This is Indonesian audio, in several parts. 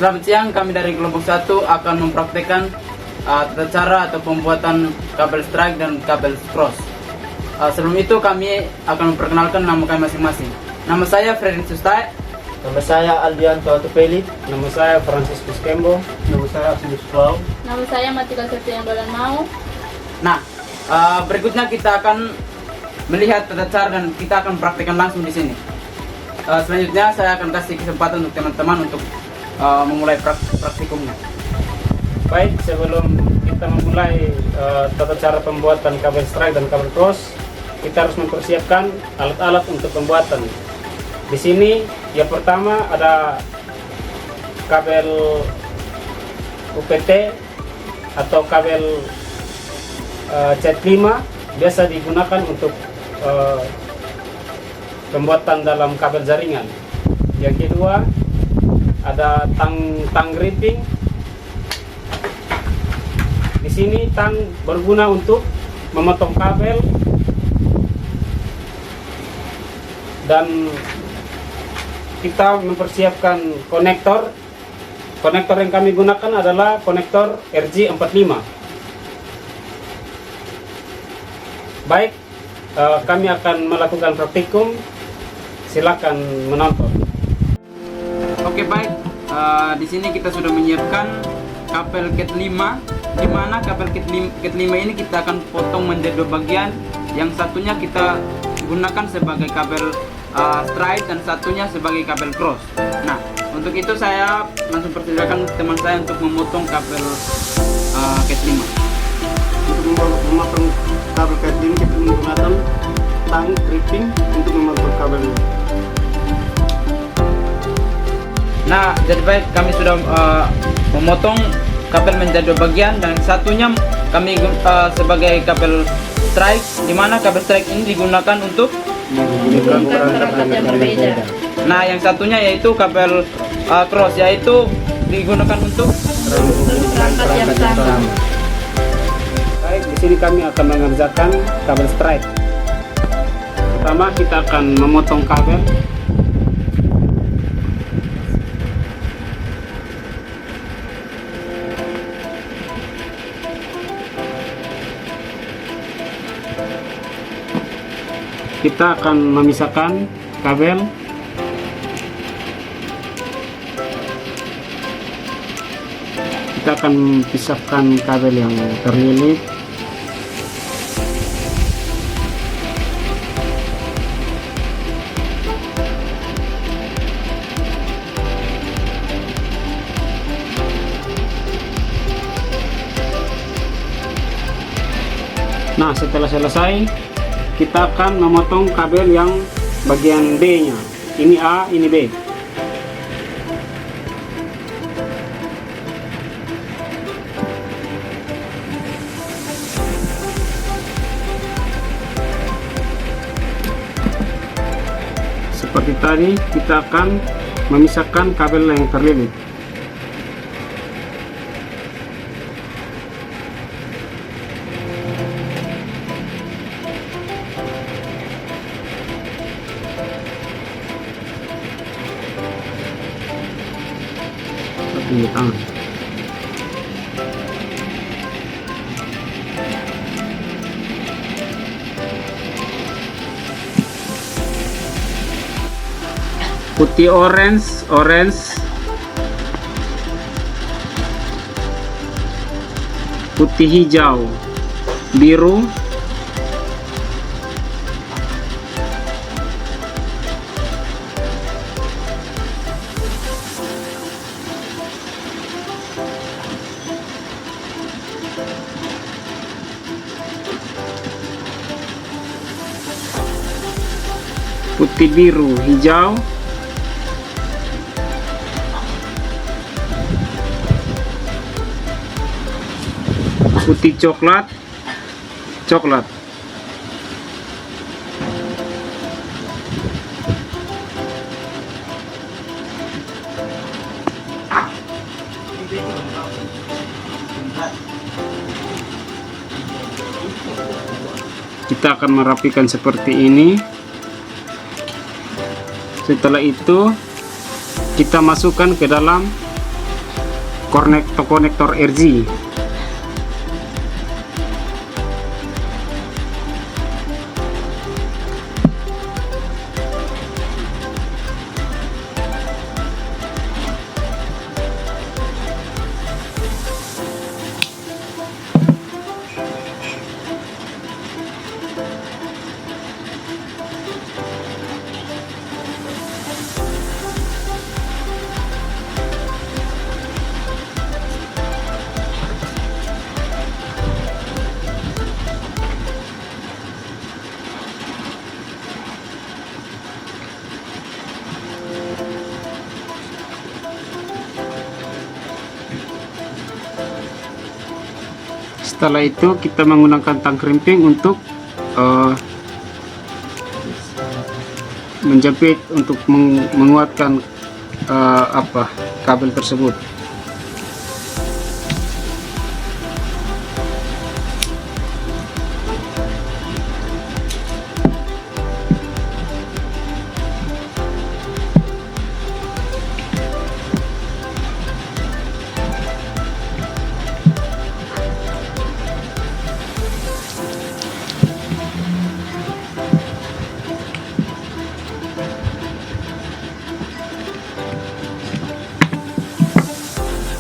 Selamat siang, kami dari kelompok 1 akan mempraktekkan tata cara atau pembuatan kabel strike dan kabel cross. Sebelum itu kami akan memperkenalkan nama kami masing-masing. Nama saya Fredrik Sustai. Nama saya Aldianto Atupeli. Nama saya Franciscus Kembo. Nama saya Asinus Clau. Nama saya Matika Septian Balan Mau. Nah, berikutnya kita akan melihat tata cara dan kita akan praktekkan langsung di sini. Selanjutnya saya akan kasih kesempatan untuk teman-teman untuk memulai praktikumnya. Baik, sebelum kita memulai tata cara pembuatan kabel strike dan kabel cross, kita harus mempersiapkan alat-alat untuk pembuatan. Di sini yang pertama ada kabel UPT atau kabel cat 5, biasa digunakan untuk pembuatan dalam kabel jaringan. Yang kedua ada tang gripping. Di sini tang berguna untuk memotong kabel, dan kita mempersiapkan konektor. Konektor yang kami gunakan adalah konektor RG45. Baik, kami akan melakukan praktikum. Silakan menonton. Oke, baik. Di sini kita sudah menyiapkan kabel cat 5, di mana kabel cat 5 ini kita akan potong menjadi 2 bagian. Yang satunya kita gunakan sebagai kabel strike dan satunya sebagai kabel cross. Nah, untuk itu saya langsung persilakan teman saya untuk memotong kabel cat 5. Untuk memotong kabel cat 5 kita menggunakan tang gripping untuk memotong kabel ini. Nah, jadi baik, kami sudah memotong kabel menjadi 2 bagian dan satunya kami sebagai kabel strike, di mana kabel strike ini digunakan untuk Perangkat yang berbeda. Nah, yang satunya yaitu kabel cross, yaitu digunakan untuk Perangkat yang sama. Baik, di sini kami akan mengerjakan kabel strike. Pertama kita akan memotong kabel. Kita akan memisahkan kabel. Kita akan pisahkan kabel yang terlilit. Nah, setelah selesai, kita akan memotong kabel yang bagian B-nya. Ini A, ini B. Seperti tadi, kita akan memisahkan kabel yang terlilit. Di tangan. Putih orange, putih hijau, biru, putih biru, hijau, putih coklat, Kita akan merapikan seperti ini. Setelah itu kita masukkan ke dalam konektor RG. Setelah itu kita menggunakan tang krimping untuk menjepit untuk menguatkan kabel tersebut.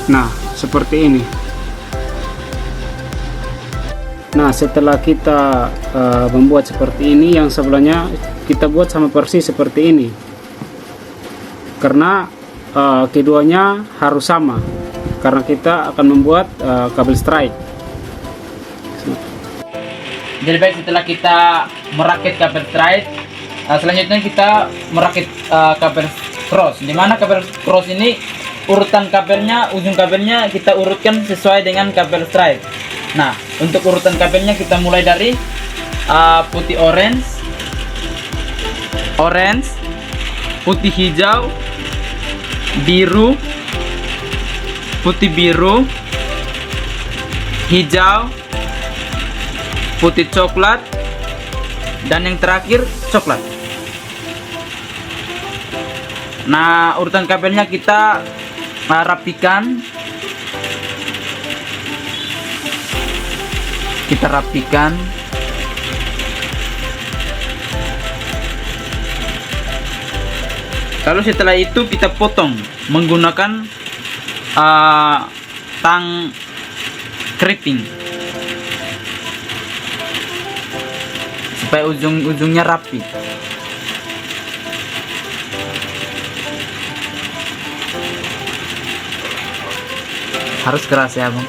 Nah, seperti ini. Nah, setelah kita membuat seperti ini, yang sebelahnya kita buat sama persis seperti ini. Karena keduanya harus sama. Karena kita akan membuat kabel strike. Jadi baik, setelah kita merakit kabel strike, selanjutnya kita merakit kabel cross. Dimana kabel cross ini urutan kabelnya, ujung kabelnya kita urutkan sesuai dengan kabel strike. Nah, untuk urutan kabelnya kita mulai dari putih orange, putih hijau, biru, putih biru, hijau, putih coklat, dan yang terakhir coklat. Nah, urutan kabelnya kita rapikan. Lalu setelah itu kita potong menggunakan tang krimping supaya ujung-ujungnya rapi. Harus keras ya, Bang.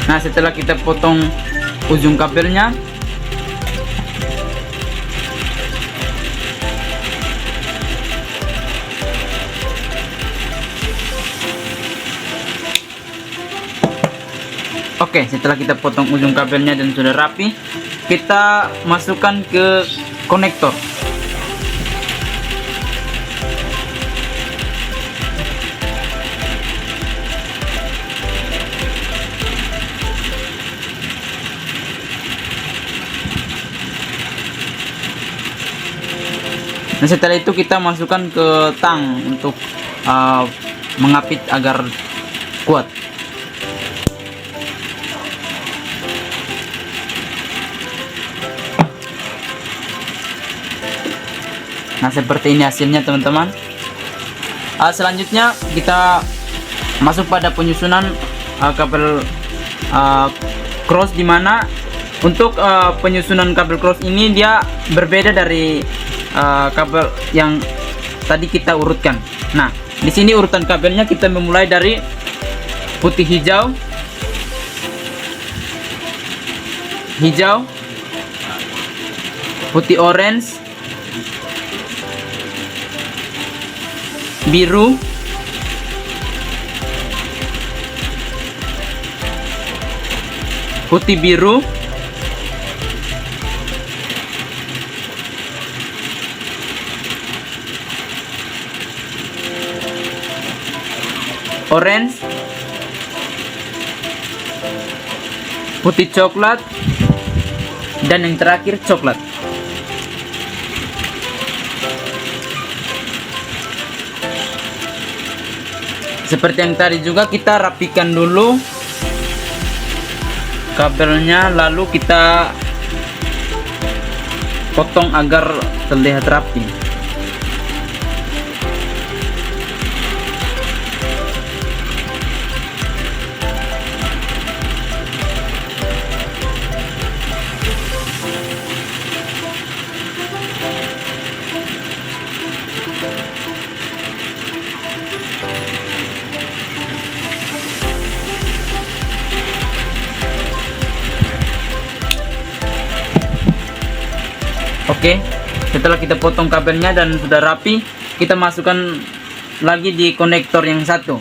Nah, setelah kita potong ujung kabelnya, oke, setelah kita potong ujung kabelnya dan sudah rapi, kita masukkan ke konektor. Nah, setelah itu kita masukkan ke tang untuk mengapit agar kuat. Nah, seperti ini hasilnya, teman-teman. Selanjutnya kita masuk pada penyusunan kabel cross, dimana untuk penyusunan kabel cross ini dia berbeda dari kabel yang tadi kita urutkan. Nah, di sini urutan kabelnya kita memulai dari putih hijau, putih orange, biru, putih biru, orange, putih coklat, dan yang terakhir coklat. Seperti yang tadi juga, kita rapikan dulu kabelnya, lalu kita potong agar terlihat rapi. Oke, setelah kita potong kabelnya dan sudah rapi, kita masukkan lagi di konektor yang satu.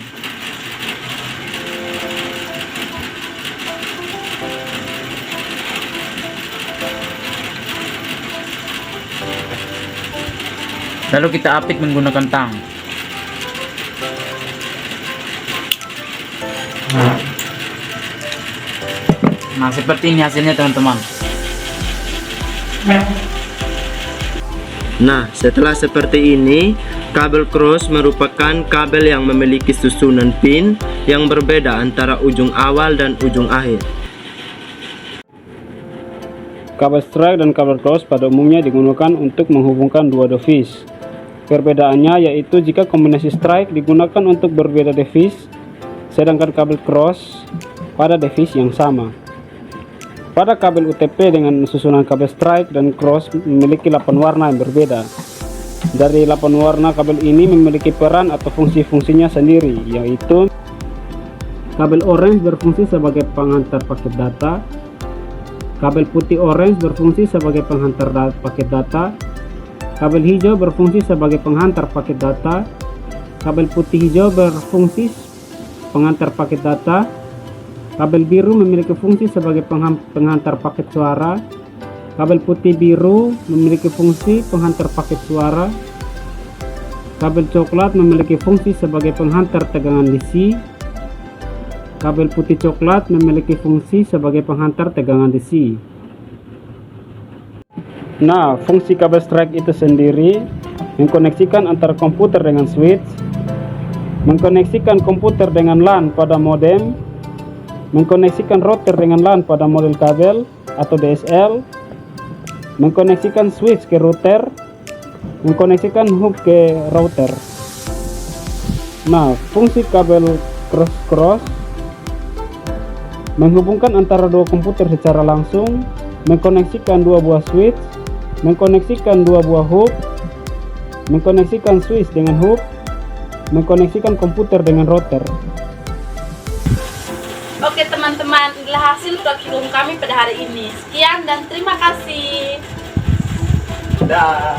Lalu kita apit menggunakan tang. Nah, seperti ini hasilnya teman-teman. Nah, setelah seperti ini, kabel cross merupakan kabel yang memiliki susunan pin yang berbeda antara ujung awal dan ujung akhir. Kabel strike dan kabel cross pada umumnya digunakan untuk menghubungkan dua device. Perbedaannya yaitu jika kombinasi strike digunakan untuk berbeda device, sedangkan kabel cross pada device yang sama. Pada kabel UTP dengan susunan kabel strike dan cross memiliki 8 warna yang berbeda. Dari 8 warna kabel ini memiliki peran atau fungsi-fungsinya sendiri, yaitu kabel orange berfungsi sebagai penghantar paket data, kabel putih orange berfungsi sebagai penghantar paket data, kabel hijau berfungsi sebagai penghantar paket data, kabel putih hijau berfungsi penghantar paket data, kabel biru memiliki fungsi sebagai penghantar paket suara, kabel putih biru memiliki fungsi penghantar paket suara, kabel coklat memiliki fungsi sebagai penghantar tegangan DC, kabel putih coklat memiliki fungsi sebagai penghantar tegangan DC. Nah, fungsi kabel strike itu sendiri mengkoneksikan antara komputer dengan switch, mengkoneksikan komputer dengan LAN pada modem, mengkoneksikan router dengan LAN pada modul kabel atau DSL, mengkoneksikan switch ke router, mengkoneksikan hub ke router. Nah, fungsi kabel cross menghubungkan antara dua komputer secara langsung, mengkoneksikan dua buah switch, mengkoneksikan dua buah hub, mengkoneksikan switch dengan hub, mengkoneksikan komputer dengan router. Oke teman-teman, inilah hasil curriculum kami pada hari ini. Sekian dan terima kasih. Dah.